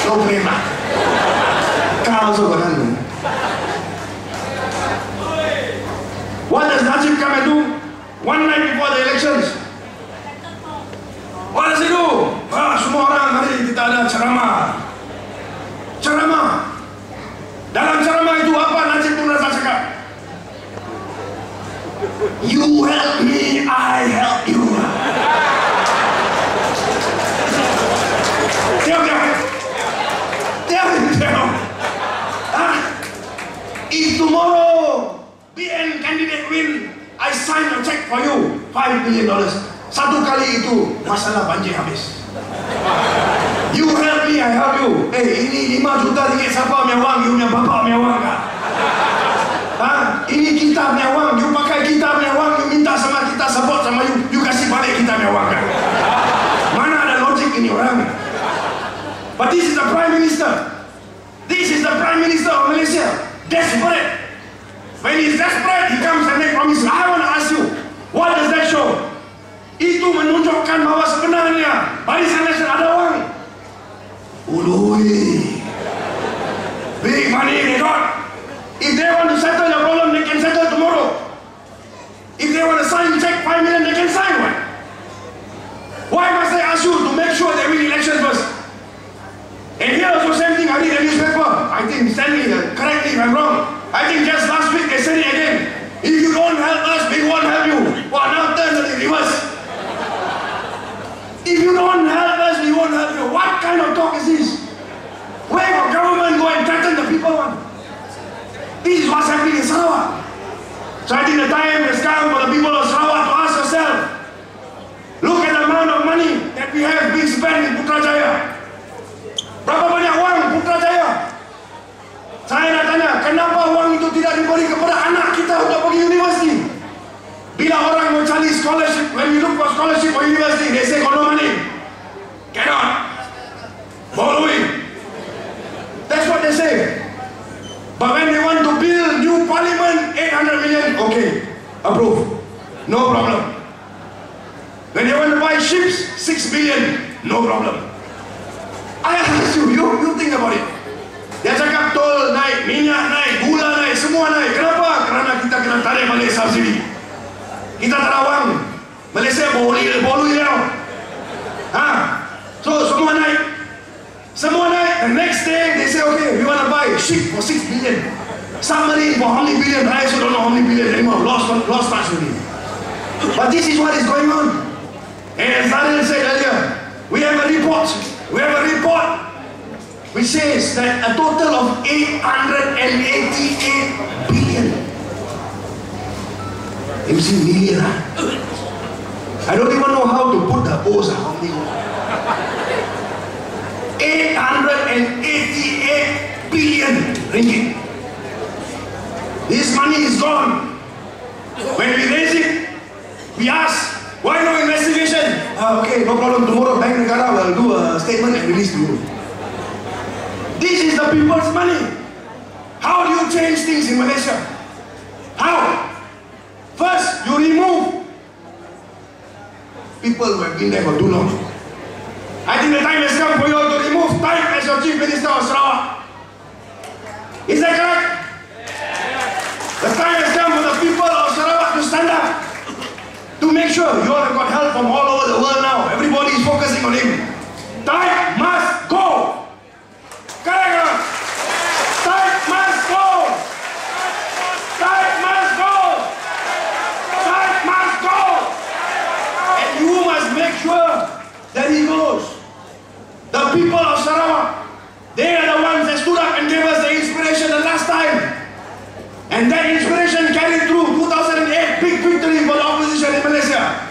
No blame lah. Car also got hand. What does Najib come and do one night before the elections? What does he do? Semua orang hari kita ada ceramah. Ceramah. Dalam ceramah itu apa Najib pun rasa cakap? You help me, I help you. Tell. If tomorrow BN candidate win, I sign a check for you, $5 billion. Satu kali itu masalah banjir habis. You help me, I help you. Ini 5 juta ringgit siapa punya wang? You punya bapak punya wang kah? Ini kita punya wang. You pakai kita punya wang. You minta sama kita, support sama you. You kasih balik kita punya wang kah? Mana ada logik ini orang? But this is the Prime Minister. This is the Prime Minister of Malaysia. Desperate. When he's desperate, he comes and make promises. I want to ask you, what does that show? Itu menunjukkan bahawa sebenarnya barisan nasional ada wang. Ului. Big money they got. If they want to settle your problem, they can settle tomorrow. If they want to sign check 5 million, they can sign one. Why must I ask you to make sure they win elections first? And here also same thing, I read the newspaper. I think, send me, correct me if I'm wrong. I think just last week they said it again. If you don't help us, we won't help you. Well, now turn to the reverse. If you don't help us, we won't help you. What kind of talk is this? Where will government go and threaten the people? This is what's happening in Sarawak. So I think the time has come for the people of Sarawak to ask yourself, look at the amount of money that we have being spent in Putrajaya. Berapa banyak wang Putrajaya? Saya nak tanya, kenapa wang itu tidak diberi kepada anak kita untuk pergi universiti? Bila orang mau cari scholarship, when we look for scholarship for university, they say no money. Cannot. Borrowing. That's what they say. But when they want to build new parliament, 800 million, okay, approve. No problem. When they want to buy ships, 6 billion, no problem. I ask you, you think about it. Dia cakap tol naik, minyak naik, gula naik, semua naik. Kenapa? Kerana kita kena tarik balik subsidi. Kita tak ada wang. Malaysia boleh tau. So semua naik. Semua naik. The next day they say, okay, we want to buy ship for 6 billion. Submarine for how many billion? I also don't know how many billion anymore. Lost touch with it. But this is what is going on. And as Daniel said earlier, we have a report which says that a total of 888 billion. You see million, I don't even know how to put the O's. How many? 888 billion ringgit. This money is gone. When we raise it, we ask, why no investigation? Okay, no problem. Tomorrow Bank Negara will do a statement and release to you. This is the people's money. How do you change things in Malaysia? How? First, you remove people who have been there for too long. I think the time has come for you all to remove Taib as your Chief Minister of Sarawak. Is that correct? The time has come for the people of Sarawak to stand up, to make sure you all have got help from all over the world now. Everybody is focusing on him. Taib must go. Correct? Taib must go. Taib must go. Taib must go. And you must make sure that he goes. The people of Sarawak, they are the ones that stood up and gave us the inspiration the last time. And that inspiration carried through 2008, big victory for the opposition in Malaysia.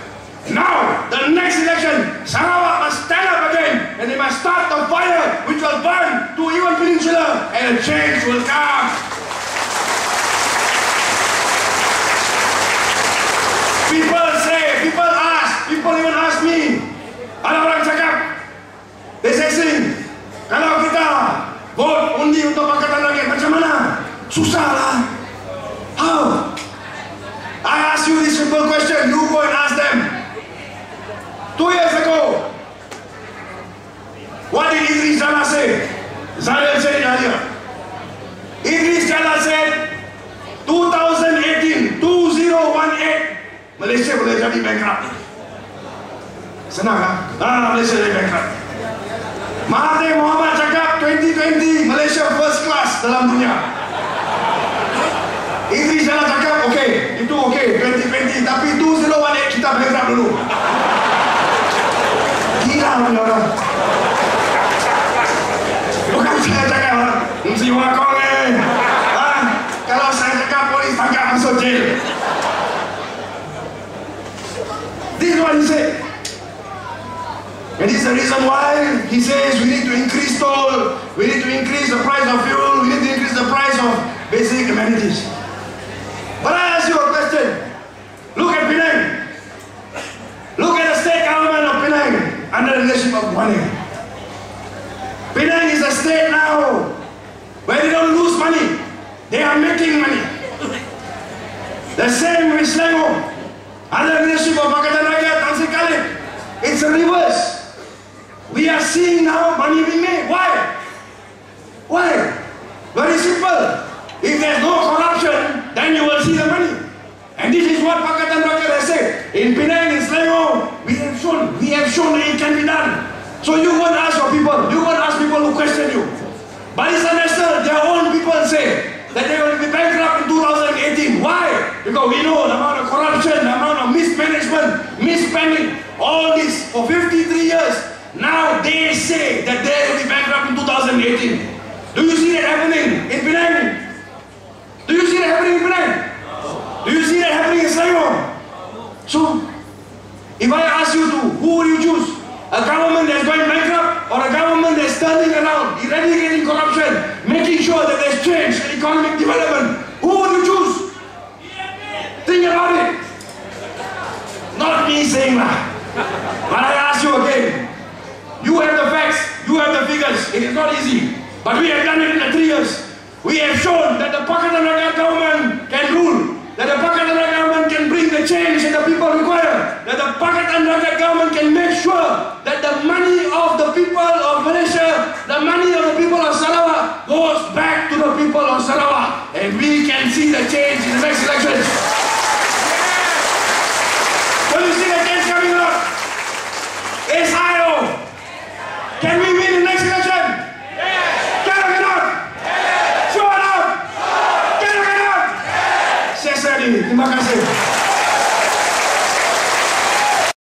Now, the next election, Sarawak must stand up again and they must start the fire which will burn to even Peninsula, and a change will come. People say, people ask, people even ask me, ada orang cakap, they say, kalau kita vote undi untuk Pakatan Rakyat, macam mana? Susah lah. How? I ask you this simple question, you go and ask them. 2 years ago, what did Idris Jana say? Zahir said it earlier. Idris Jala said, 2018, 2018, Malaysia boleh jadi bankrupt. Senang kan? Malaysia jadi bankrupt. Mahathir Mohamad cakap 2020 Malaysia first class dalam dunia. Idris Jala cakap itu 2020, tapi 2018 kita bankrupt dulu. Gila punya orang. Bukan saya cakap mesti wakong kalau saya cakap polis tangkap masuk jail. This is what he said. And this is the reason why he says we need to increase toll, we need to increase the price of fuel, we need to increase the price of basic amenities. But I ask you a question. Look at Penang. Look at the state government of Penang under the leadership of Kuching. Penang is a state now where they don't lose money. They are making money. The same with Selangor. Under the leadership of Pakatan Rakyat, Tan Sri Khalid. It's a reverse. We are seeing now money being made. Why? Why? Very simple. If there's no corruption, then you will see the money. And this is what Pakatan Rakyat has said. In Penang, in Selangor, we have shown that it can be done. So you won't ask your people, you won't ask people who question you. Barisan Nasional, their own people say that they will be bankrupt in 2018. Why? Because we know the amount of corruption, the amount of mismanagement, misspending, all this for 53 years. Now they say that they will be bankrupt in 2018. Do you see that happening in Penang? Do you see that happening in Penang? Do you see that happening in Selangor? So, if I ask you to, who will you choose? A government that's going bankrupt or a government that's turning around, eradicating corruption, making sure that there's change and economic development? Who would you choose? Think about it. Not me saying that. But I ask you again. You have the facts, you have the figures. It is not easy. But we have done it in the 3 years. We have shown that the Pakatan Rakyat government can rule, that the Pakatan Rakyat government can bring the change that the people require, that the Pakatan Rakyat government can make sure